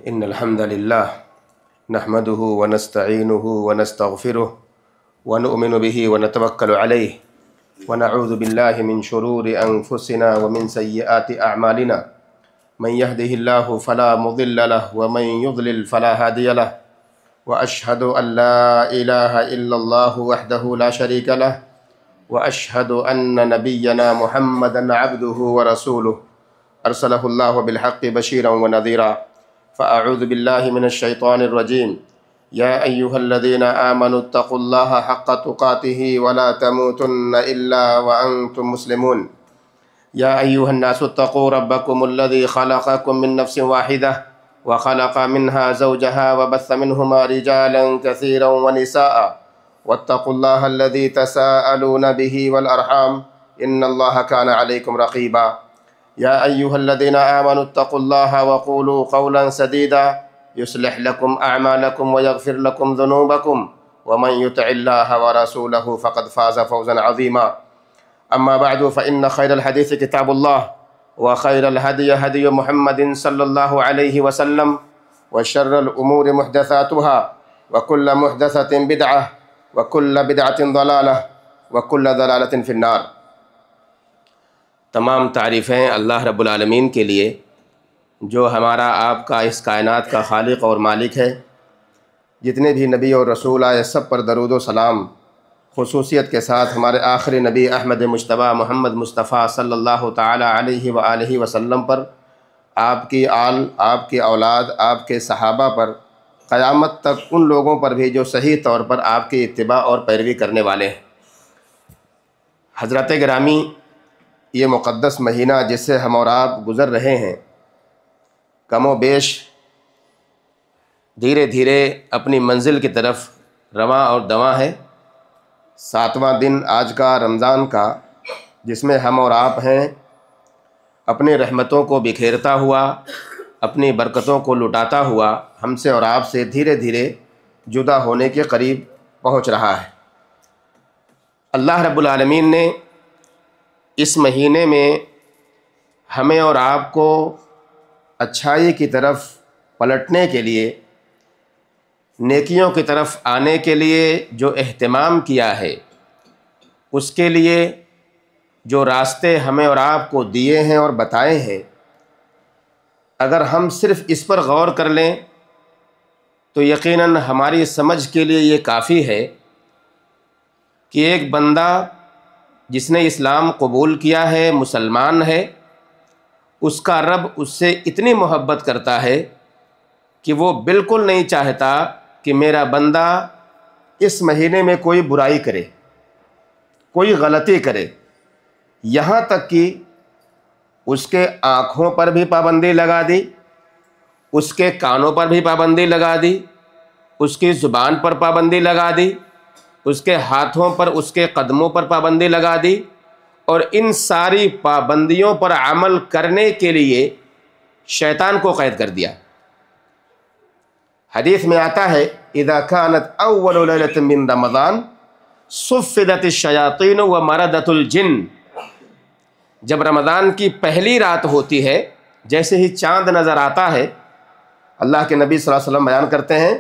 إن الحمد لله نحمده ونستعينه ونستغفره ونؤمن به ونتوكل عليه ونعوذ بالله من شرور أنفسنا ومن سيئات أعمالنا من يهده الله فلا مضل له ومن يضلل فلا هادي له وأشهد أن لا إله إلا الله وحده لا شريك له وأشهد أن نبينا محمدا عبده ورسوله أرسله الله بالحق بشيرا ونذيرا فأعوذ بالله من الشيطان الرجيم يا أيها الذين آمنوا اتقوا الله حق تقاته ولا تموتن إلا وأنتم مسلمون يا أيها الناس اتقوا ربكم الذي خلقكم من نفس واحدة وخلق منها زوجها وبث منهما رجالا كثيرا ونساء واتقوا الله الذي تساءلون به والأرحام إن الله كان عليكم رقيبا يا أيها الذين آمنوا اتقوا الله وقولوا قولا سديدا يصلح لكم أعمالكم ويغفر لكم ذنوبكم ومن يطع الله ورسوله فقد فاز فوزا عظيما أما بعد فإن خير الحديث كتاب الله وخير الهدي هدي محمد صلى الله عليه وسلم وشر الأمور محدثاتها وكل محدثة بدعة وكل بدعة ضلالة وكل ضلالة في النار۔ تمام تعریفیں اللہ رب العالمین کے لیے جو ہمارا آپ کا اس کائنات کا خالق اور مالک ہے۔ جتنے بھی نبی اور رسول آئے سب پر درود و سلام، خصوصیت کے ساتھ ہمارے آخری نبی احمد مجتبیٰ محمد مصطفیٰ صلی اللہ تعالی علیہ وآلہ وسلم پر، آپ کی آل، آپ کی اولاد، آپ کے صحابہ پر، قیامت تک ان لوگوں پر بھی جو صحیح طور پر آپ کی اتباع اور پیروی کرنے والے ہیں۔ حضرات گرامی، یہ مقدس مہینہ جس سے ہم اور آپ گزر رہے ہیں، کم و بیش دھیرے دھیرے اپنی منزل کی طرف رواں اور دواں ہے۔ 7واں دن آج کا رمضان کا، جس میں ہم اور آپ ہیں اپنی رحمتوں کو بکھیرتا ہوا، اپنی برکتوں کو لٹاتا ہوا، ہم سے اور آپ سے دھیرے دھیرے جدا ہونے کے قریب پہنچ رہا ہے۔ اللہ رب العالمین نے اس مہینے میں ہمیں اور آپ کو اچھائی کی طرف پلٹنے کے لیے، نیکیوں کی طرف آنے کے لیے جو اہتمام کیا ہے، اس کے لیے جو راستے ہمیں اور آپ کو دیے ہیں اور بتائے ہیں، اگر ہم صرف اس پر غور کر لیں تو یقیناً ہماری سمجھ کے لیے یہ کافی ہے کہ ایک بندہ جس نے اسلام قبول کیا ہے، مسلمان ہے، اس کا رب اس سے اتنی محبت کرتا ہے کہ وہ بالکل نہیں چاہتا کہ میرا بندہ اس مہینے میں کوئی برائی کرے، کوئی غلطی کرے، یہاں تک کہ اس کے آنکھوں پر بھی پابندی لگا دی، اس کے کانوں پر بھی پابندی لگا دی، اس کی زبان پر پابندی لگا دی، اس کے ہاتھوں پر، اس کے قدموں پر پابندی لگا دی، اور ان ساری پابندیوں پر عمل کرنے کے لیے شیطان کو قید کر دیا۔ حدیث میں آتا ہے اذا كانت اول لیلۃ من رمضان صفدت الشیاطین ومردت الجن، جب رمضان کی پہلی رات ہوتی ہے، جیسے ہی چاند نظر آتا ہے، اللہ کے نبی صلی اللہ علیہ وسلم بیان کرتے ہیں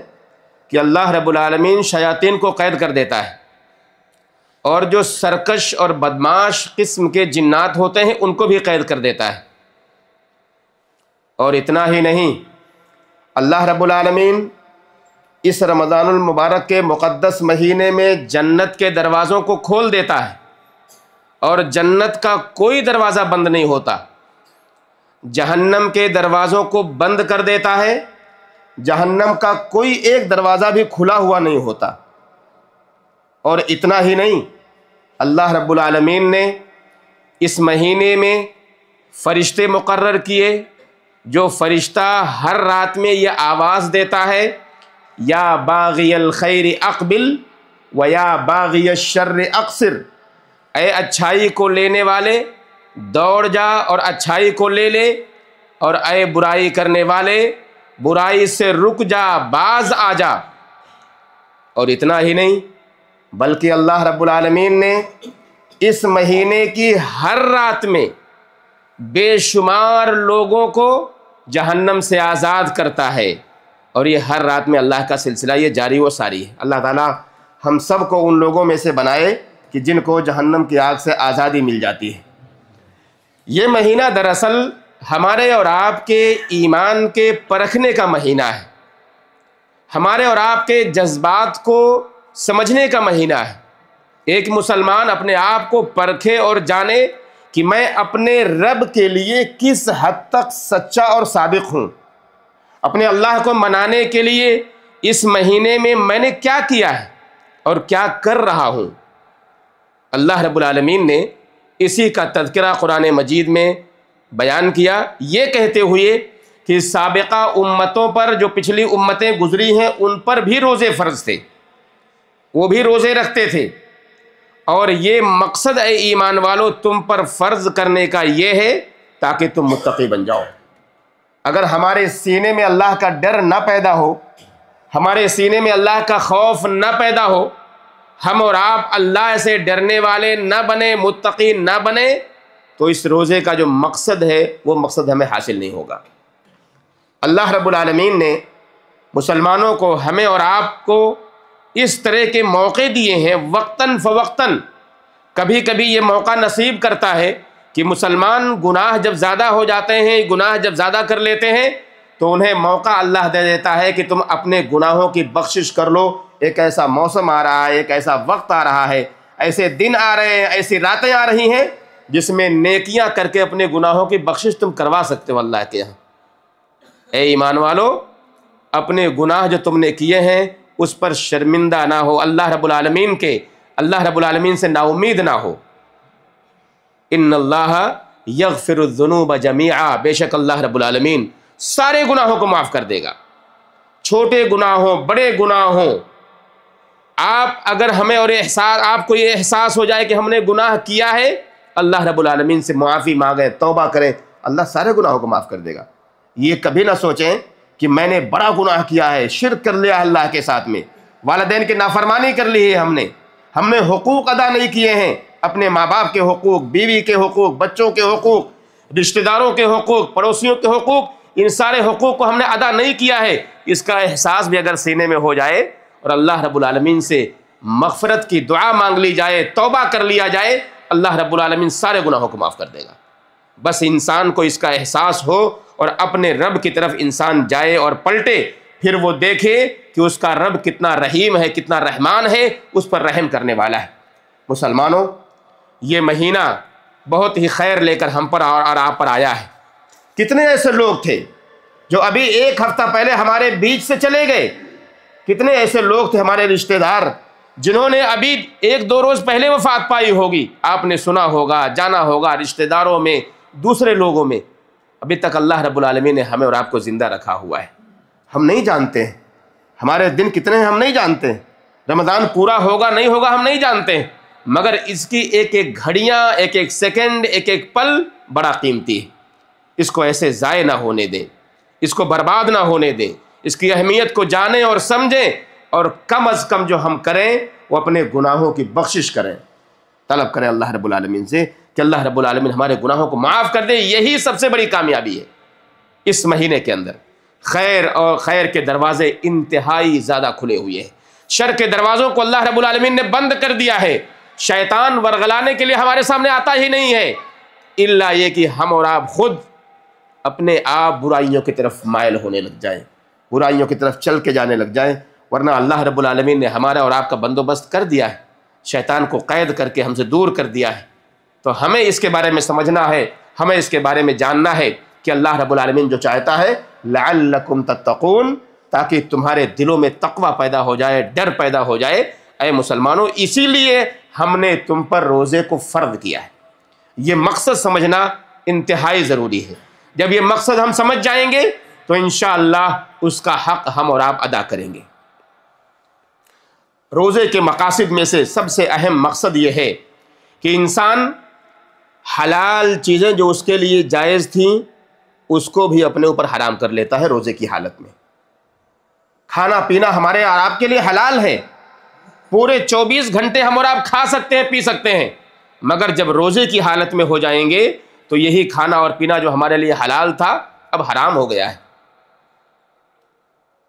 کہ اللہ رب العالمین شیاطین کو قید کر دیتا ہے، اور جو سرکش اور بدمعاش قسم کے جنات ہوتے ہیں ان کو بھی قید کر دیتا ہے۔ اور اتنا ہی نہیں، اللہ رب العالمین اس رمضان المبارک کے مقدس مہینے میں جنت کے دروازوں کو کھول دیتا ہے، اور جنت کا کوئی دروازہ بند نہیں ہوتا، جہنم کے دروازوں کو بند کر دیتا ہے، جہنم کا کوئی ایک دروازہ بھی کھلا ہوا نہیں ہوتا۔ اور اتنا ہی نہیں، اللہ رب العالمین نے اس مہینے میں فرشتے مقرر کیے، جو فرشتہ ہر رات میں یہ آواز دیتا ہے، یا باغی الخیر اقبل و یا باغی الشر اقصر، اے اچھائی کو لینے والے دوڑ جا اور اچھائی کو لے لے، اور اے برائی کرنے والے برائی سے رک جا، باز آ جا۔ اور اتنا ہی نہیں، بلکہ اللہ رب العالمین نے اس مہینے کی ہر رات میں بے شمار لوگوں کو جہنم سے آزاد کرتا ہے، اور یہ ہر رات میں اللہ کا سلسلہ یہ جاری و ساری ہے۔ اللہ تعالیٰ ہم سب کو ان لوگوں میں سے بنائے کہ جن کو جہنم کی آگ سے آزادی مل جاتی ہے۔ یہ مہینہ دراصل ہمارے اور آپ کے ایمان کے پرکھنے کا مہینہ ہے، ہمارے اور آپ کے جذبات کو سمجھنے کا مہینہ ہے۔ ایک مسلمان اپنے آپ کو پرکھے اور جانے کہ میں اپنے رب کے لیے کس حد تک سچا اور صادق ہوں، اپنے اللہ کو منانے کے لیے اس مہینے میں نے کیا کیا ہے اور کیا کر رہا ہوں۔ اللہ رب العالمین نے اسی کا تذکرہ قرآن مجید میں بیان کیا، یہ کہتے ہوئے کہ سابقہ امتوں پر، جو پچھلی امتیں گزری ہیں، ان پر بھی روزے فرض تھے، وہ بھی روزے رکھتے تھے، اور یہ مقصد اے ایمان والو تم پر فرض کرنے کا یہ ہے تاکہ تم متقی بن جاؤ۔ اگر ہمارے سینے میں اللہ کا ڈر نہ پیدا ہو، ہمارے سینے میں اللہ کا خوف نہ پیدا ہو، ہم اور آپ اللہ سے ڈرنے والے نہ بنے، متقی نہ بنے، تو اس روزے کا جو مقصد ہے وہ مقصد ہمیں حاصل نہیں ہوگا۔ اللہ رب العالمین نے مسلمانوں کو، ہمیں اور آپ کو اس طرح کے موقع دیے ہیں وقتاً فوقتاً۔ کبھی کبھی یہ موقع نصیب کرتا ہے کہ مسلمان گناہ جب زیادہ ہو جاتے ہیں، گناہ جب زیادہ کر لیتے ہیں، تو انہیں موقع اللہ دے دیتا ہے کہ تم اپنے گناہوں کی بخشش کر لو۔ ایک ایسا موسم آ رہا ہے، ایک ایسا وقت آ رہا ہے، ایسے دن آ رہے ہیں، ایسی راتیں آ رہی ہیں جس میں نیکیاں کر کے اپنے گناہوں کی بخشش تم کروا سکتے ہو اللہ کے یہاں۔ اے ایمان والو، اپنے گناہ جو تم نے کیے ہیں اس پر شرمندہ نہ ہو، اللہ رب العالمین سے نا امید نہ ہو۔ ان اللہ یغفر الذنوب جمیعا، بے شک اللہ رب العالمین سارے گناہوں کو معاف کر دے گا، چھوٹے گناہ ہوں، بڑے گناہ ہوں۔ اگر ہمیں اور آپ کو یہ احساس ہو جائے کہ ہم نے گناہ کیا ہے، اللہ رب العالمین سے معافی مانگیں، توبہ کریں، اللہ سارے گناہوں کو معاف کر دے گا۔ یہ کبھی نہ سوچیں کہ میں نے بڑا گناہ کیا ہے، شرک کر لیا اللہ کے ساتھ میں، والدین کی نافرمانی کر لی ہے، ہم نے حقوق ادا نہیں کیے ہیں، اپنے ماں باپ کے حقوق، بیوی کے حقوق، بچوں کے حقوق، رشتہ داروں کے حقوق، پڑوسیوں کے حقوق، ان سارے حقوق کو ہم نے ادا نہیں کیا ہے۔ اس کا احساس بھی اگر سینے میں ہو جائے اور اللہ رب العالمین سے مغفرت کی دعا مانگ لی جائے، توبہ کر لیا جائے، اللہ رب العالمین سارے گناہوں کو معاف کر دے گا۔ بس انسان کو اس کا احساس ہو اور اپنے رب کی طرف انسان جائے اور پلٹے، پھر وہ دیکھے کہ اس کا رب کتنا رحیم ہے، کتنا رحمان ہے، اس پر رحم کرنے والا ہے۔ مسلمانوں، یہ مہینہ بہت ہی خیر لے کر ہم پر اور آپ پر آیا ہے۔ کتنے ایسے لوگ تھے جو ابھی ایک ہفتہ پہلے ہمارے بیچ سے چلے گئے، کتنے ایسے لوگ تھے ہمارے رشتہ دار جنہوں نے ابھی ایک دو روز پہلے وفات پائی ہوگی، آپ نے سنا ہوگا، جانا ہوگا، رشتہ داروں میں، دوسرے لوگوں میں، ابھی تک اللہ رب العالمین نے ہمیں اور آپ کو زندہ رکھا ہوا ہے۔ ہم نہیں جانتے ہیں ہمارے دن کتنے ہیں، ہم نہیں جانتے ہیں رمضان پورا ہوگا نہیں ہوگا، ہم نہیں جانتے ہیں، مگر اس کی ایک ایک گھڑیاں، ایک ایک سیکنڈ، ایک ایک پل بڑا قیمتی ہے۔ اس کو ایسے ضائع نہ ہونے دیں، اس کو برباد نہ ہونے دیں، اس کی اہمیت کو جانیں اور سمجھیں، اور کم از کم جو ہم کریں وہ اپنے گناہوں کی بخشش کریں، طلب کریں اللہ رب العالمین سے کہ اللہ رب العالمین ہمارے گناہوں کو معاف کر دے۔ یہی سب سے بڑی کامیابی ہے۔ اس مہینے کے اندر خیر کے دروازے انتہائی زیادہ کھلے ہوئے ہیں، شر کے دروازوں کو اللہ رب العالمین نے بند کر دیا ہے۔ شیطان ورغلانے کے لیے ہمارے سامنے آتا ہی نہیں ہے، الا یہ کہ ہم اور آپ خود اپنے آپ برائیوں کی طرف مائل ہونے لگ جائیں، برائیوں کی طرف چل کے جانے لگ جائیں، ورنہ اللہ رب العالمین نے ہمارا اور آپ کا بندوبست کر دیا ہے، شیطان کو قید کر کے ہم سے دور کر دیا ہے۔ تو ہمیں اس کے بارے میں سمجھنا ہے، ہمیں اس کے بارے میں جاننا ہے کہ اللہ رب العالمین جو چاہتا ہے لعلکم تتقون، تاکہ تمہارے دلوں میں تقوی پیدا ہو جائے، ڈر پیدا ہو جائے۔ اے مسلمانوں، اسی لیے ہم نے تم پر روزے کو فرض کیا ہے۔ یہ مقصد سمجھنا انتہائی ضروری ہے۔ جب یہ مقصد ہم سمجھ جائیں گے تو انشاءاللہ اس کا حق ہم اور آپ ادا کریں گے۔ روزے کے مقاصد میں سے سب سے اہم مقصد یہ ہے کہ انسان حلال چیزیں جو اس کے لیے جائز تھیں اس کو بھی اپنے اوپر حرام کر لیتا ہے روزے کی حالت میں۔ کھانا پینا ہمارے اور آپ کے لیے حلال ہے، پورے 24 گھنٹے ہم اور آپ کھا سکتے ہیں، پی سکتے ہیں، مگر جب روزے کی حالت میں ہو جائیں گے تو یہی کھانا اور پینا جو ہمارے لیے حلال تھا اب حرام ہو گیا ہے.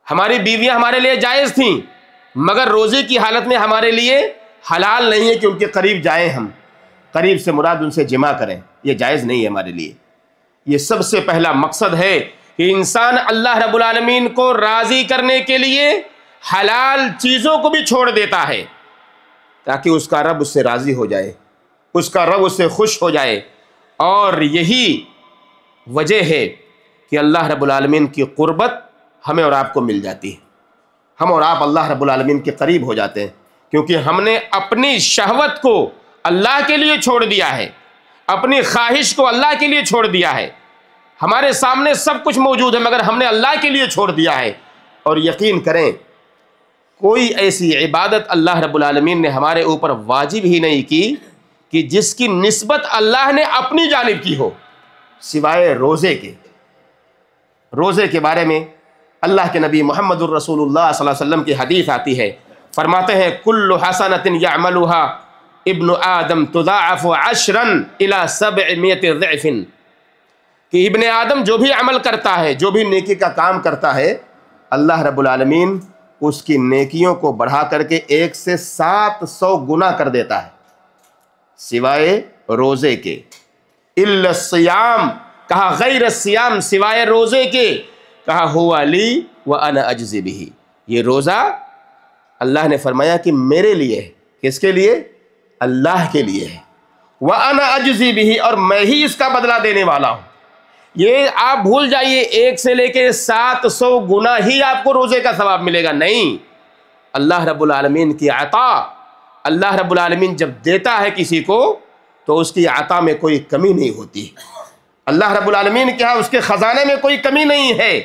ہماری بیویاں ہمارے لیے جائز تھیں مگر روزے کی حالت میں ہمارے لیے حلال نہیں ہے کہ ان کے قریب جائیں. ہم قریب سے مراد ان سے جمع کریں، یہ جائز نہیں ہے ہمارے لیے. یہ سب سے پہلا مقصد ہے کہ انسان اللہ رب العالمین کو راضی کرنے کے لیے حلال چیزوں کو بھی چھوڑ دیتا ہے تاکہ اس کا رب اس سے راضی ہو جائے، اس کا رب اس سے خوش ہو جائے. اور یہی وجہ ہے کہ اللہ رب العالمین کی قربت ہمیں اور آپ کو مل جاتی ہے. ہم اور آپ اللہ رب العالمین کے قریب ہو جاتے ہیں کیونکہ ہم نے اپنی شہوت کو اللہ کے لیے چھوڑ دیا ہے، اپنی خواہش کو اللہ کے لیے چھوڑ دیا ہے. ہمارے سامنے سب کچھ موجود ہے مگر ہم نے اللہ کے لیے چھوڑ دیا ہے. اور یقین کریں کوئی ایسی عبادت اللہ رب العالمین نے ہمارے اوپر واجب ہی نہیں کی کہ جس کی نسبت اللہ نے اپنی جانب کی ہو سوائے روزے کے. روزے کے بارے میں اللہ کے نبی محمد الرسول اللہ صلی اللہ علیہ وسلم کی حدیث آتی ہے، فرماتے ہیں کل حسنۃ یعملها ابن آدم تضاعف 10 الی 700 ضعف، کہ ابن آدم جو بھی عمل کرتا ہے، جو بھی نیکی کا کام کرتا ہے، اللہ رب العالمین اس کی نیکیوں کو بڑھا کر کے 1 سے 700 گنا کر دیتا ہے سوائے روزے کے. الا الصیام، کہا غیر الصیام، سوائے روزے کے، کہا ہوا لی وانا اجزی بہ، یہ روزہ اللہ نے فرمایا کہ میرے لیے ہے. کس کے لیے؟ اللہ کے لیے ہے. وانا اجزی بہ، اور میں ہی اس کا بدلہ دینے والا ہوں. یہ آپ بھول جائیے 1 سے لے کے 700 گنا ہی آپ کو روزے کا ثواب ملے گا، نہیں. اللہ رب العالمین کی عطا، اللہ رب العالمین جب دیتا ہے کسی کو تو اس کی عطا میں کوئی کمی نہیں ہوتی. اللہ رب العالمین کے ہاں اس کے خزانے میں کوئی کمی نہیں ہے.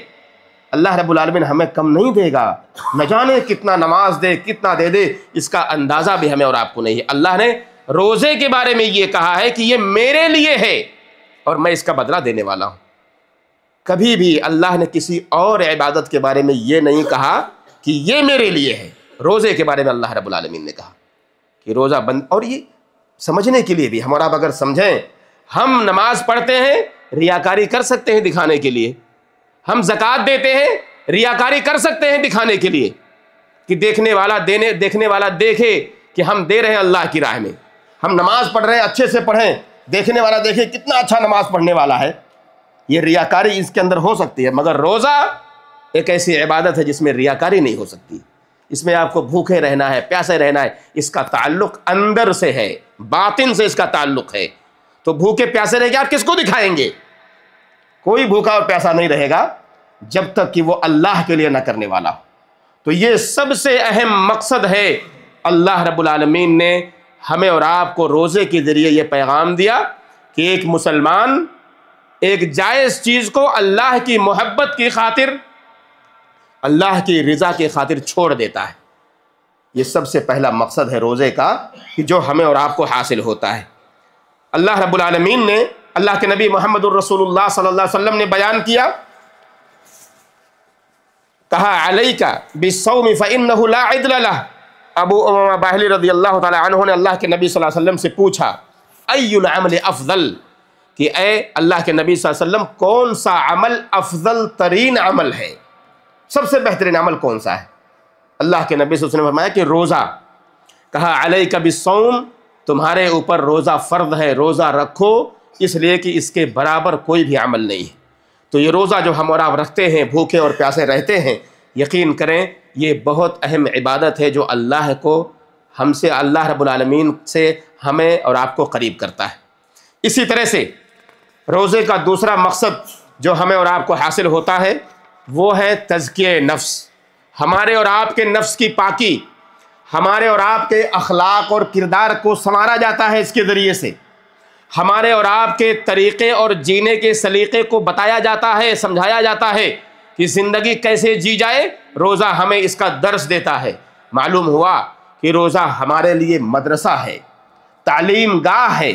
اللہ رب العالمین ہمیں کم نہیں دے گا. نہ جانے کتنا نماز دے، کتنا دے دے، اس کا اندازہ بھی ہمیں اور آپ کو نہیں ہے. اللہ نے روزے کے بارے میں یہ کہا ہے کہ یہ میرے لیے ہے اور میں اس کا بدلہ دینے والا ہوں. کبھی بھی اللہ نے کسی اور عبادت کے بارے میں یہ نہیں کہا کہ یہ میرے لیے ہے. روزے کے بارے میں اللہ رب العالمین نے کہا کہ روزہ بند. اور یہ سمجھنے کے لیے بھی ہم اور آپ اگر سمجھیں، ہم نماز پڑھتے ہیں ریاکاری کر سکتے ہیں دکھانے کے لیے، ہم زکوٰۃ دیتے ہیں ریاکاری کر سکتے ہیں دکھانے کے لیے کہ دیکھنے والا دیکھے کہ ہم دے رہے ہیں اللہ کی راہ میں. ہم نماز پڑھ رہے ہیں، اچھے سے پڑھیں، دیکھنے والا دیکھے کتنا اچھا نماز پڑھنے والا ہے. یہ ریاکاری اس کے اندر ہو سکتی ہے، مگر روزہ ایک ایسی عبادت ہے جس میں ریاکاری نہیں ہو سکتی. اس میں آپ کو بھوکے رہنا ہے، پیاسے رہنا ہے. اس کا تعلق اندر سے ہے، باطن سے اس کا تعلق ہے. تو بھوکے پیاسے رہ کے آپ کس کو دکھائیں گے؟ کوئی بھوکا اور پیاسا نہیں رہے گا جب تک کہ وہ اللہ کے لیے نہ کرنے والا ہو. تو یہ سب سے اہم مقصد ہے. اللہ رب العالمین نے ہمیں اور آپ کو روزے کے ذریعے یہ پیغام دیا کہ ایک مسلمان ایک جائز چیز کو اللہ کی محبت کی خاطر، اللہ کی رضا کی خاطر چھوڑ دیتا ہے. یہ سب سے پہلا مقصد ہے روزے کا کہ جو ہمیں اور آپ کو حاصل ہوتا ہے. اللہ رب العالمین نے، اللہ کے نبی محمد الرسول اللہ صلی اللہ علیہ وسلم نے بیان کیا، کہا علیک بالصوم فإنہ لا عدل لہ. ابو امامہ باہلی رضی اللہ تعالی عنہ نے اللہ کے نبی صلی اللہ علیہ وسلم سے پوچھا ای العمل افضل، کہ اے اللہ کے نبی صلی اللہ علیہ وسلم کون سا عمل افضل ترین عمل ہے، سب سے بہترین عمل کون سا ہے؟ اللہ کے نبی صلی اللہ علیہ وسلم نے فرمایا کہ روزہ. کہا علیک بالصوم، تمہارے اوپر روزہ فرض ہے، روزہ رکھو، اس لیے کہ اس کے برابر کوئی بھی عمل نہیں ہے. تو یہ روزہ جو ہم اور آپ رکھتے ہیں، بھوکے اور پیاسے رہتے ہیں، یقین کریں یہ بہت اہم عبادت ہے جو اللہ کو، ہم سے، اللہ رب العالمین سے ہمیں اور آپ کو قریب کرتا ہے. اسی طرح سے روزے کا دوسرا مقصد جو ہمیں اور آپ کو حاصل ہوتا ہے وہ ہے تزکیہ نفس. ہمارے اور آپ کے نفس کی پاکی، ہمارے اور آپ کے اخلاق اور کردار کو سنوارا جاتا ہے. اس کے ذریعے سے ہمارے اور آپ کے طریقے اور جینے کے سلیقے کو بتایا جاتا ہے، سمجھایا جاتا ہے کہ زندگی کیسے جی جائے. روزہ ہمیں اس کا درس دیتا ہے. معلوم ہوا کہ روزہ ہمارے لیے مدرسہ ہے، تعلیم گاہ ہے.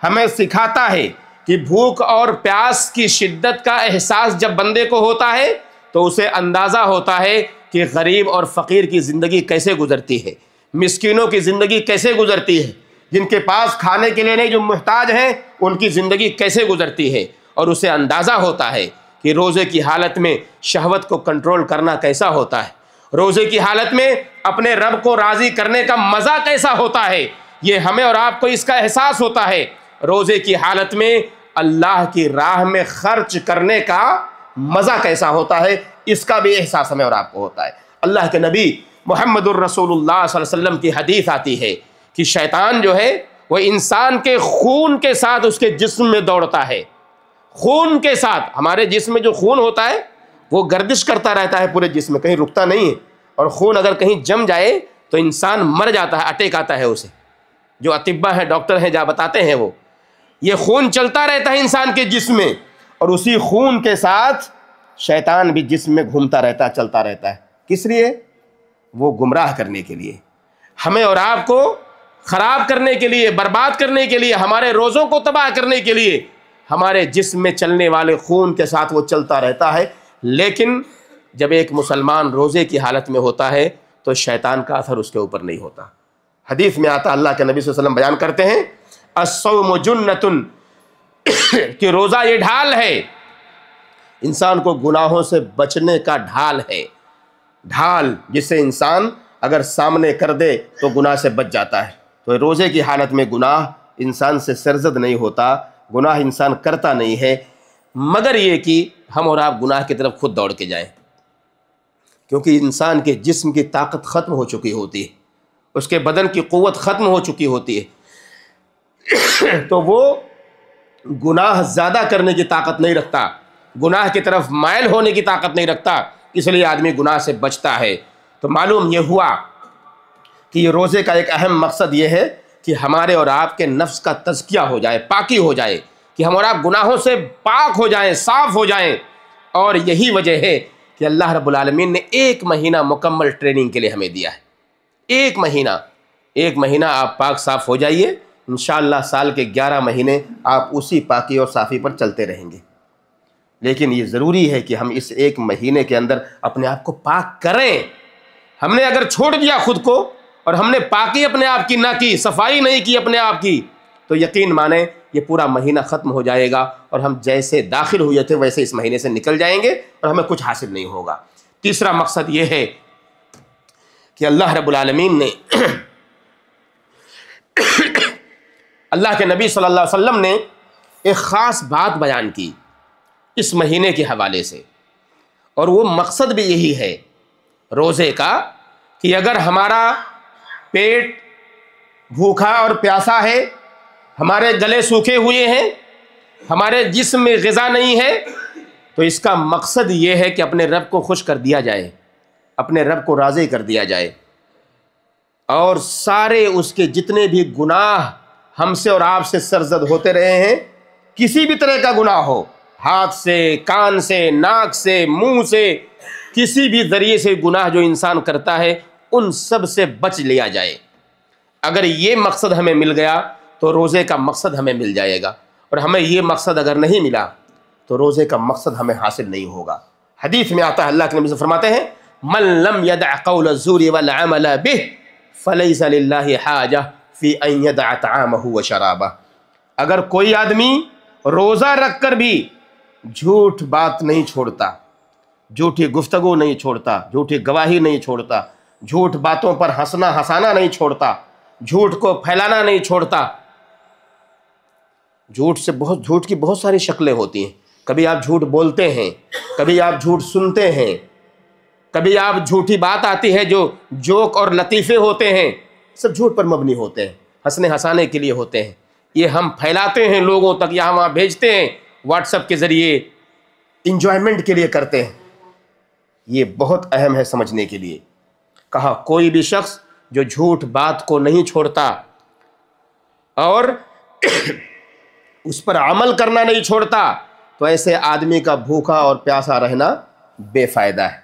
ہمیں سکھاتا ہے کہ بھوک اور پیاس کی شدت کا احساس جب بندے کو ہوتا ہے تو اسے اندازہ ہوتا ہے کہ غریب اور فقیر کی زندگی کیسے گزرتی ہے، مسکینوں کی زندگی کیسے گزرتی ہے، جن کے پاس کھانے کے لیے نہیں، جو محتاج ہیں، ان کی زندگی کیسے گزرتی ہے. اور اسے اندازہ ہوتا ہے کہ روزے کی حالت میں شہوت کو کنٹرول کرنا کیسا ہوتا ہے، روزے کی حالت میں اپنے رب کو راضی کرنے کا مزہ کیسا ہوتا ہے، یہ ہمیں اور آپ کو اس کا احساس ہوتا ہے۔ روزے کی حالت میں اللہ کی راہ میں خرچ کرنے کا مزہ کیسا ہوتا ہے، اس کا بھی احساس ہمیں اور آپ کو ہوتا ہے۔ اللہ کے نبی محمد الرسول اللہ صلی اللہ علیہ وسلم کی حدیث آتی ہے کہ شیطان جو ہے وہ انسان کے خون کے ساتھ اس کے جسم میں دوڑتا ہے، خون کے ساتھ۔ ہمارے جسم میں جو خون ہوتا ہے وہ گردش کرتا رہتا ہے پورے جسم میں، کہیں رکتا نہیں ہے، اور خون اگر کہیں جم جائے تو انسان مر جاتا ہے، اٹیک آتا ہے اسے۔ جو اطباء ہیں، ڈاکٹر ہیں، جہاں بتاتے ہیں وہ یہ خون چلتا رہتا ہے انسان کے جسم میں، اور اسی خون کے ساتھ شیطان بھی جسم میں گھومتا رہتا ہے، چلتا رہتا ہے۔ کس لیے؟ وہ گمراہ کرنے کے لیے، ہمیں اور آپ کو خراب کرنے کے لیے، برباد کرنے کے لیے، ہمارے روزوں کو تباہ کرنے کے لیے ہمارے جسم میں چلنے والے خون کے ساتھ وہ چلتا رہتا ہے۔ لیکن جب ایک مسلمان روزے کی حالت میں ہوتا ہے تو شیطان کا اثر اس کے اوپر نہیں ہوتا۔ حدیث میں آتا، اللہ کے نبی صلی اللہ علیہ وسلم بیان کرتے ہیں الصوم جنۃ، کہ روزہ یہ ڈھال ہے، انسان کو گناہوں سے بچنے کا ڈھال ہے، ڈھال جس سے انسان اگر سامنے کر دے تو گناہ سے بچ جاتا ہے۔ تو روزے کی حالت میں گناہ انسان سے سرزد نہیں ہوتا، گناہ انسان کرتا نہیں ہے، مگر یہ کہ ہم اور آپ گناہ کی طرف خود دوڑ کے جائیں، کیونکہ انسان کے جسم کی طاقت ختم ہو چکی ہوتی ہے، اس کے بدن کی قوت ختم ہو چکی ہوتی ہے، تو وہ گناہ زیادہ کرنے کی طاقت نہیں رکھتا، گناہ کی طرف مائل ہونے کی طاقت نہیں رکھتا، اس لیے آدمی گناہ سے بچتا ہے۔ تو معلوم یہ ہوا کہ یہ روزے کا ایک اہم مقصد یہ ہے کہ ہمارے اور آپ کے نفس کا تزکیہ ہو جائے، پاکی ہو جائے، کہ ہم اور آپ گناہوں سے پاک ہو جائیں، صاف ہو جائیں۔ اور یہی وجہ ہے کہ اللہ رب العالمین نے 1 مہینہ مکمل ٹریننگ کے لیے ہمیں دیا ہے۔ 1 مہینہ آپ پاک صاف ہو جائیے، انشاءاللہ سال کے 11 مہینے آپ اسی پاکی اور صافی پر چلتے رہیں گے۔ لیکن یہ ضروری ہے کہ ہم اس 1 مہینے کے اندر اپنے آپ کو پاک کریں۔ ہم نے اگر چھوڑ دیا خود کو اور ہم نے پاکی اپنے آپ کی نہ کی، صفائی نہیں کی اپنے آپ کی، تو یقین مانیں یہ پورا مہینہ ختم ہو جائے گا اور ہم جیسے داخل ہوئے تھے ویسے اس مہینے سے نکل جائیں گے اور ہمیں کچھ حاصل نہیں ہوگا۔ تیسرا مقصد یہ ہے کہ اللہ رب العالمین نے اللہ کے نبی صلی اللہ علیہ وسلم نے ایک خاص بات بیان کی اس مہینے کے حوالے سے، اور وہ مقصد بھی یہی ہے روزے کا کہ اگر ہمارا پیٹ بھوکا اور پیاسا ہے، ہمارے گلے سوکھے ہوئے ہیں، ہمارے جسم میں غذا نہیں ہے، تو اس کا مقصد یہ ہے کہ اپنے رب کو خوش کر دیا جائے، اپنے رب کو راضی کر دیا جائے، اور سارے اس کے جتنے بھی گناہ ہم سے اور آپ سے سرزد ہوتے رہے ہیں، کسی بھی طرح کا گناہ ہو، ہاتھ سے، کان سے، ناک سے، منہ سے، کسی بھی ذریعے سے گناہ جو انسان کرتا ہے ان سب سے بچ لیا جائے۔ اگر یہ مقصد ہمیں مل گیا تو روزے کا مقصد ہمیں مل جائے گا، اور ہمیں یہ مقصد اگر نہیں ملا تو روزے کا مقصد ہمیں حاصل نہیں ہوگا۔ حدیث میں آتا ہے، اللہ کے نبی سے فرماتے ہیں من لم يدع قول الزور والعمل به فليس لله حاجة في ان يدع طعامه وشرابه، اگر کوئی آدمی روزہ رکھ کر بھی جھوٹ بات نہیں چھوڑتا، جھوٹی گفتگو نہیں چھوڑتا، جھوٹی گواہی نہیں چھوڑتا، جھوٹ باتوں پر ہنسانا نہیں چھوڑتا، جھوٹ کو پھیلانا نہیں چھوڑتا۔ جھوٹ کی بہت ساری شکلیں ہوتی ہیں، کبھی آپ جھوٹ بولتے ہیں، کبھی آپ جھوٹ سنتے ہیں، کبھی آپ جھوٹی بات آتی ہے جو جوک اور لطیفے ہوتے ہیں، سب جھوٹ پر مبنی ہوتے ہیں، ہنسنے ہنسانے کے لیے ہوتے ہیں، یہ ہم پھیلاتے ہیں لوگوں تک، یہاں وہاں بھیجتے ہیں، واٹس ایپ کے ذریعے انجوائمنٹ کے لیے کرتے ہیں۔ یہ بہت اہم ہے سمجھنے کے لیے۔ کہا کوئی بھی شخص جو جھوٹ بات کو نہیں چھوڑتا اور اس پر عمل کرنا نہیں چھوڑتا تو ایسے آدمی کا بھوکا اور پیاسا رہنا بے فائدہ ہے۔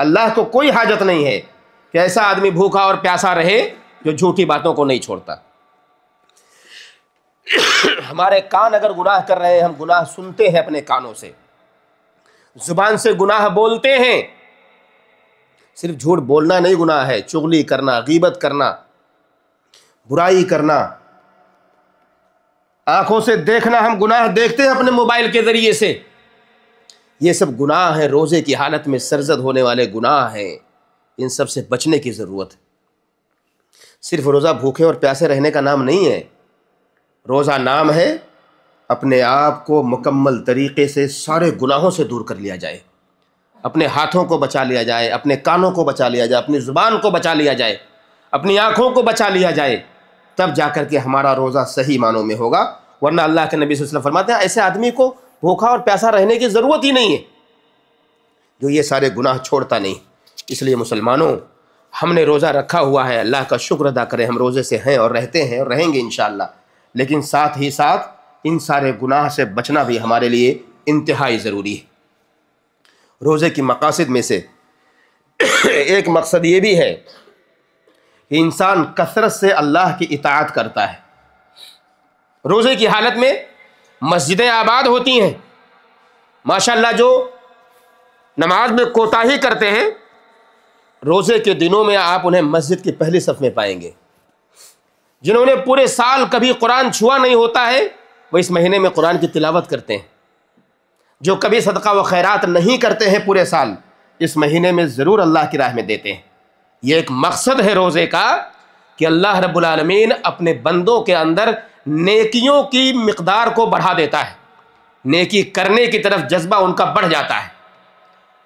اللہ کو کوئی حاجت نہیں ہے کہ ایسا آدمی بھوکا اور پیاسا رہے جو جھوٹی باتوں کو نہیں چھوڑتا۔ ہمارے کان اگر گناہ کر رہے ہیں، ہم گناہ سنتے ہیں اپنے کانوں سے، زبان سے گناہ بولتے ہیں، صرف جھوٹ بولنا نہیں گناہ ہے، چغلی کرنا، غیبت کرنا، برائی کرنا، آنکھوں سے دیکھنا، ہم گناہ دیکھتے ہیں اپنے موبائل کے ذریعے سے، یہ سب گناہ ہیں، روزے کی حالت میں سرزد ہونے والے گناہ ہیں، ان سب سے بچنے کی ضرورت ہے۔ صرف روزہ بھوکے اور پیاسے رہنے کا نام نہیں ہے، روزہ نام ہے اپنے آپ کو مکمل طریقے سے سارے گناہوں سے دور کر لیا جائے، اپنے ہاتھوں کو بچا لیا جائے، اپنے کانوں کو بچا لیا جائے، اپنی زبان کو بچا لیا جائے، اپنی آنکھوں کو بچا لیا جائے، تب جا کر کے ہمارا روزہ صحیح معنوں میں ہوگا۔ ورنہ اللہ کے نبی صلی اللہ علیہ وسلم فرماتے ہیں ایسے آدمی کو بھوکا اور پیاسا رہنے کی ضرورت ہی نہیں ہے جو یہ سارے گناہ چھوڑتا نہیں۔ اس لیے مسلمانوں، ہم نے روزہ رکھا ہوا ہے، اللہ کا شکر ادا کریں، ہم روزے سے ہیں اور رہتے ہیں اور رہیں گے انشاءاللہ، لیکن ساتھ ہی ساتھ ان سارے گناہ سے بچنا بھی ہمارے لیے انتہائی ضروری ہے۔ روزے کی مقاصد میں سے ایک مقصد یہ بھی ہے کہ انسان کثرت سے اللہ کی اطاعت کرتا ہے۔ روزے کی حالت میں مسجدیں آباد ہوتی ہیں، ماشاءاللہ جو نماز میں کوتاہی کرتے ہیں روزے کے دنوں میں آپ انہیں مسجد کی پہلی صف میں پائیں گے۔ جنہوں نے پورے سال کبھی قرآن چھوا نہیں ہوتا ہے وہ اس مہینے میں قرآن کی تلاوت کرتے ہیں۔ جو کبھی صدقہ و خیرات نہیں کرتے ہیں پورے سال، اس مہینے میں ضرور اللہ کی راہ میں دیتے ہیں۔ یہ ایک مقصد ہے روزے کا کہ اللہ رب العالمین اپنے بندوں کے اندر نیکیوں کی مقدار کو بڑھا دیتا ہے، نیکی کرنے کی طرف جذبہ ان کا بڑھ جاتا ہے۔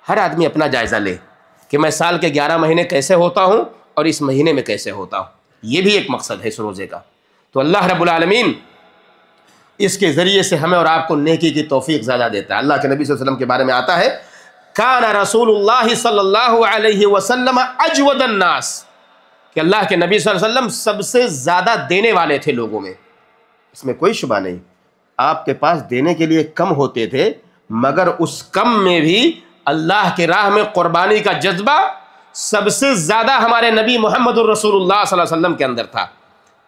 ہر آدمی اپنا جائزہ لے کہ میں سال کے 11 مہینے کیسے ہوتا ہوں اور اس مہینے میں کیسے ہوتا ہوں، یہ بھی ایک مقصد ہے اس روزے کا۔ تو اللہ رب العالمین اس کے ذریعے سے ہمیں اور آپ کو نیکی کی توفیق زیادہ دیتا ہے۔ اللہ کے نبی صلی اللہ علیہ وسلم کے بارے میں آتا ہے کان رسول اللہ صلی اللہ علیہ وسلم اجود الناس، کہ اللہ کے نبی صلی اللہ علیہ وسلم سب سے زیادہ دینے والے تھے لوگوں میں، اس میں کوئی شبہ نہیں۔ آپ کے پاس دینے کے لیے کم ہوتے تھے، مگر اس کم میں بھی اللہ کی راہ میں قربانی کا جذبہ سب سے زیادہ ہمارے نبی محمد الرسول اللہ صلی اللہ علیہ وسلم کے اندر تھا۔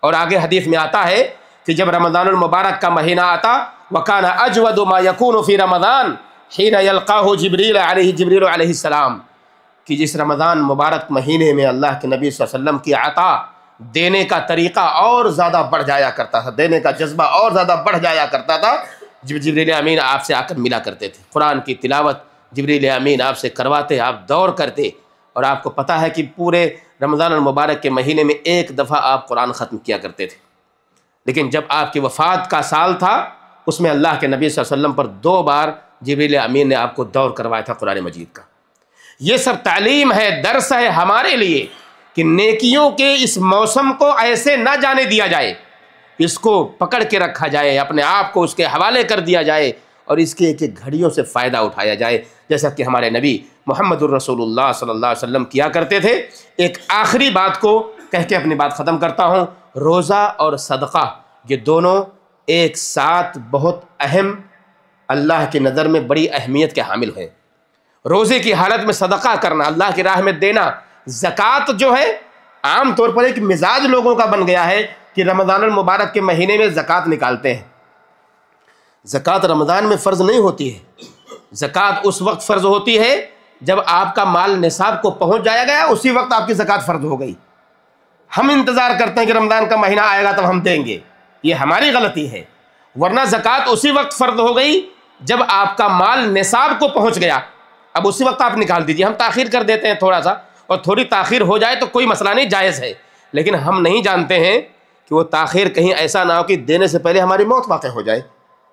اور آگے حدیث میں آتا ہے کہ جب رمضان المبارک کا مہینہ آتا وَكَانَ أَجْوَدُ مَا يَكُونُ فِي رَمَضَانَ حِينَ يَلْقَاهُ جِبْرِيلُ علیہ السلام، کہ جس رمضان مبارک مہینے میں اللہ کے نبی صلی اللہ علیہ وسلم کی عطا دینے کا طریقہ اور زیادہ بڑھ جایا کرتا تھا، دینے کا جذبہ اور زیادہ بڑھ جایا کرتا تھا۔ جب جبریل امین آپ سے آ کر ملا کرتے تھے، قرآن کی تلاوت جبریل امین آپ سے کرواتے، آپ دور کرتے، اور آپ کو پتہ ہے کہ پورے رمضان المبارک کے مہینے میں ایک دفعہ آپ قرآن ختم کیا کرتے تھے، لیکن جب آپ کی وفات کا سال تھا اس میں اللہ کے نبی صلی اللہ علیہ وسلم پر 2 بار جبریل امین نے آپ کو دور کروایا تھا قرآن مجید کا۔ یہ سب تعلیم ہے، درس ہے ہمارے لیے کہ نیکیوں کے اس موسم کو ایسے نہ جانے دیا جائے، اس کو پکڑ کے رکھا جائے، اپنے آپ کو اس کے حوالے کر دیا جائے اور اس کے ایک ایک گھڑیوں سے فائدہ اٹھایا جائے، جیسا کہ ہمارے نبی محمد الرسول اللہ صلی اللہ علیہ وسلم کیا کرتے تھے۔ ایک آخری بات کو کہہ کے اپنی بات ختم کرتا ہوں، روزہ اور صدقہ یہ دونوں ایک ساتھ بہت اہم، اللہ کی نظر میں بڑی اہمیت کے حامل ہیں۔ روزے کی حالت میں صدقہ کرنا، اللہ کی راہ میں دینا، زکوٰۃ جو ہے عام طور پر ایک مزاج لوگوں کا بن گیا ہے کہ رمضان المبارک کے مہینے میں زکوٰۃ نکالتے ہیں۔ زکوٰۃ رمضان میں فرض نہیں ہوتی ہے، زکوٰۃ اس وقت فرض ہوتی ہے جب آپ کا مال نصاب کو پہنچ جایا گیا، اسی وقت آپ کی زکوٰۃ فرض ہو گئی۔ ہم انتظار کرتے ہیں کہ رمضان کا مہینہ آئے گا تب ہم دیں گے، یہ ہماری غلطی ہے، ورنہ زکوٰۃ اسی وقت فرض ہو گئی جب آپ کا مال نصاب کو پہنچ گیا، اب اسی وقت آپ نکال دیجئے۔ ہم تاخیر کر دیتے ہیں تھوڑا سا، اور تھوڑی تاخیر ہو جائے تو کوئی مسئلہ نہیں، جائز ہے، لیکن ہم نہیں جانتے ہیں کہ وہ تاخیر کہیں ایسا نہ ہو کہ دینے سے پہلے ہماری موت واقع ہو جائے،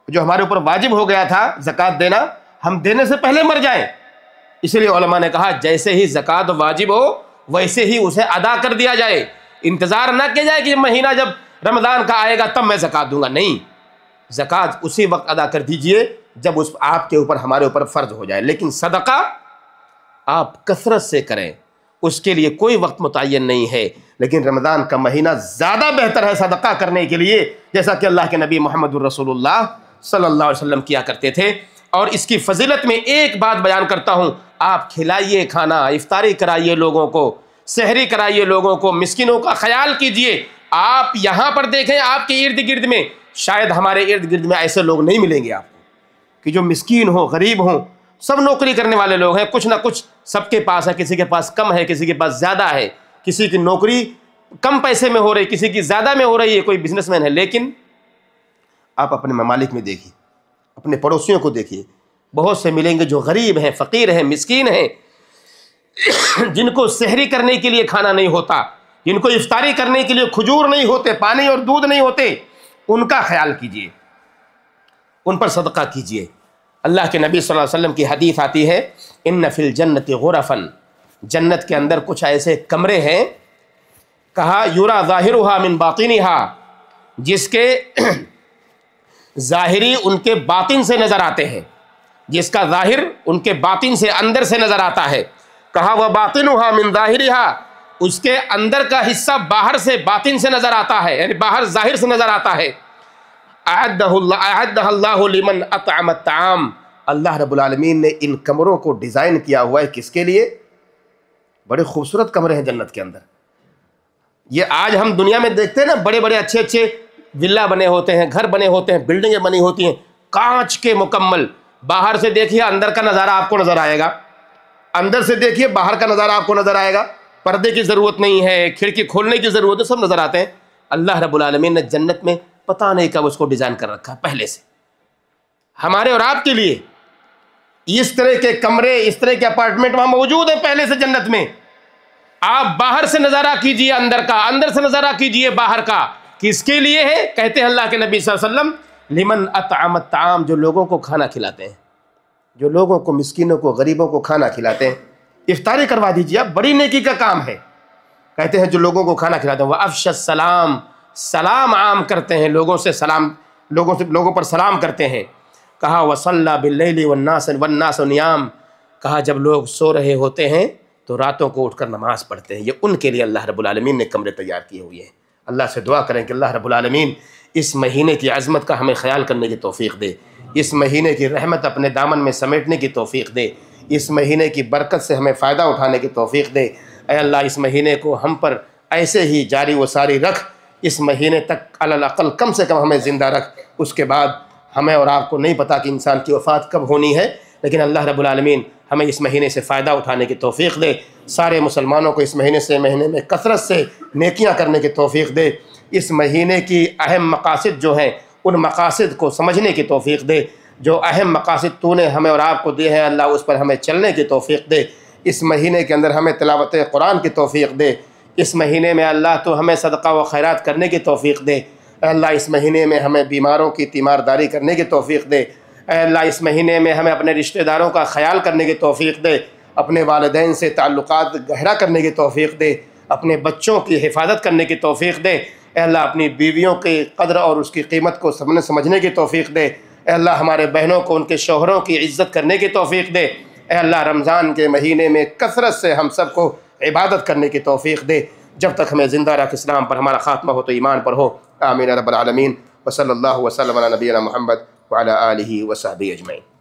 جو ہمارے اوپر واجب ہو گیا تھا زکوٰۃ دینا، ہم دینے سے پہلے مر جائیں۔ اس لیے علماء نے کہا جیسے ہی زکوٰۃ واجب ہو ویسے ہی اسے ادا کر دیا جائے، انتظار نہ کیا جائے کہ مہینہ جب رمضان کا آئے گا تب میں زکوٰۃ دوں گا، نہیں، زکوٰۃ اسی وقت ادا کر دیجئے جب اس آپ کے اوپر ہمارے اوپر فرض ہو جائے۔ لیکن صدقہ آپ کثرت سے کریں، اس کے لیے کوئی وقت متعین نہیں ہے، لیکن رمضان کا مہینہ زیادہ بہتر ہے صدقہ کرنے کے لیے، جیسا کہ اللہ کے نبی محمد الرسول اللہ صلی اللہ علیہ وسلم کیا کرتے تھے۔ اور اس کی فضیلت میں ایک بات بیان کرتا ہوں، آپ کھلائیے کھانا، افطاری کرائیے لوگوں کو، سحری کرائیے لوگوں کو، مسکینوں کا خیال کیجئے۔ آپ یہاں پر دیکھیں آپ کے ارد گرد میں، شاید ہمارے ارد گرد میں ایسے لوگ نہیں ملیں گے آپ کو کہ جو مسکین ہوں، غریب ہوں، سب نوکری کرنے والے لوگ ہیں، کچھ نہ کچھ سب کے پاس ہے، کسی کے پاس کم ہے، کسی کے پاس زیادہ ہے، کسی کی نوکری کم پیسے میں ہو رہی، کسی کی زیادہ میں ہو رہی ہے، کوئی بزنس مین ہے۔ لیکن آپ اپنے ممالک میں دیکھیے، اپنے پڑوسیوں کو دیکھیے، بہت سے ملیں گے جو غریب ہیں، فقیر ہیں، مسکین ہیں، جن کو سحری کرنے کے لیے کھانا نہیں ہوتا، جن کو افطاری کرنے کے لیے کھجور نہیں ہوتے، پانی اور دودھ نہیں ہوتے، ان کا خیال کیجئے، ان پر صدقہ کیجئے۔ اللہ کے نبی صلی اللہ علیہ وسلم کی حدیث آتی ہے، ان فی الجنت غرفا، جنت کے اندر کچھ ایسے کمرے ہیں، کہا یرا ظاہرها من باطنها، جس کے ظاہری ان کے باطن سے نظر آتے ہیں، جس کا ظاہر ان کے باطن سے اندر سے نظر آتا ہے۔ کہا وباطنها من ظاہرها، اس کے اندر کا حصہ باہر سے باطن سے نظر آتا ہے، یعنی باہر ظاہر سے نظر آتا ہے۔ اعدها اللہ لمن اطعم الطعام، اللہ رب العالمین نے ان کمروں کو ڈیزائن کیا ہوا ہے کس کے لیے؟ بڑے خوبصورت کمرے ہیں جنت کے اندر۔ یہ آج ہم دنیا میں دیکھتے ہیں نا، بڑے بڑے اچھے اچھے ولا بنے ہوتے ہیں، گھر بنے ہوتے ہیں، بلڈنگیں بنی ہوتی ہیں کانچ کے مکمل، باہر سے دیکھیے اندر کا نظارہ آپ کو نظر آئے گا، اندر سے دیکھیے باہر کا نظارہ آپ کو نظر آئے گا، پردے کی ضرورت نہیں ہے، کھڑکی کھولنے کی ضرورت ہے، سب نظر آتے ہیں۔ اللہ رب العالمین نے جنت میں پتہ نہیں کب اس کو ڈیزائن کر رکھا پہلے سے، ہمارے اور آپ کے لیے اس طرح کے کمرے، اس طرح کے اپارٹمنٹ وہاں موجود ہیں پہلے سے جنت میں۔ آپ باہر سے نظارہ کیجئے اندر کا، اندر سے نظارہ کیجئے باہر کا، کس کے لیے ہے؟ کہتے ہیں اللہ کے نبی صلی اللہ علیہ وسلم لمن اطعم الطعام، جو لوگوں کو کھانا کھلاتے ہیں، جو لوگوں کو، مسکینوں کو، غریبوں کو کھانا کھلاتے ہیں۔ افطاری کروا دیجیے، آپ بڑی نیکی کا کام ہے۔ کہتے ہیں جو لوگوں کو کھانا کھلاتے ہیں، وَأَفْشَ السَّلَامَ، سلام عام کرتے ہیں، لوگوں پر سلام کرتے ہیں۔ کہا وَصَلَّى بِاللَّيْلِ وَالنَّاسُ نِيَامٌ، کہا جب لوگ سو رہے ہوتے ہیں تو راتوں کو اٹھ کر نماز پڑھتے ہیں۔ یہ ان کے لیے اللہ رب العالمین نے کمرے تیار کیے ہوئے ہیں۔ اللہ سے دعا کریں کہ اللہ رب العالمین اس مہینے کی عظمت کا ہمیں خیال کرنے کی توفیق دے، اس مہینے کی رحمت اپنے دامن میں سمیٹنے کی توفیق دے، اس مہینے کی برکت سے ہمیں فائدہ اٹھانے کی توفیق دے۔ اے اللہ اس مہینے کو ہم پر ایسے ہی جاری و ساری رکھ، اس مہینے تک علی الاقل کم سے کم ہمیں زندہ رکھ۔ اس کے بعد ہمیں اور آپ کو نہیں پتہ کہ انسان کی وفات کب ہونی ہے، لیکن اللہ رب العالمین ہمیں اس مہینے سے فائدہ اٹھانے کی توفیق دے۔ سارے مسلمانوں کو اس مہینے میں کثرت سے نیکیاں کرنے کی توفیق دے۔ اس مہینے کی اہم مقاصد جو ہیں ان مقاصد کو سمجھنے کی توفیق دے۔ جو اہم مقاصد تو نے ہمیں اور آپ کو دیے ہیں اللہ اس پر ہمیں چلنے کی توفیق دے۔ اس مہینے کے اندر ہمیں تلاوت قرآن کی توفیق دے۔ اس مہینے میں اللہ تو ہمیں صدقہ و خیرات کرنے کی توفیق دے۔ اے اللہ اس مہینے میں ہمیں بیماروں کی تیمارداری کرنے کی توفیق دے۔ اے اللہ اس مہینے میں ہمیں اپنے رشتہ داروں کا خیال کرنے کی توفیق دے، اپنے والدین سے تعلقات گہرا کرنے کی توفیق دے، اپنے بچوں کی حفاظت کرنے کی توفیق دے۔ اے اللہ اپنی بیویوں کی قدر اور اس کی قیمت کو سمجھنے کی توفیق دے۔ اے اللہ ہمارے بہنوں کو ان کے شوہروں کی عزت کرنے کی توفیق دے۔ اے اللہ رمضان کے مہینے میں کثرت سے ہم سب کو عبادت کرنے کی توفیق دے۔ جب تک ہمیں زندہ رکھ اسلام پر ہمارا خاتمہ ہو تو ایمان پر ہو۔ آمین رب العالمین، وصلی اللہ وسلم علی نبینا محمد وعلی آلہ وصحبہ اجمعین۔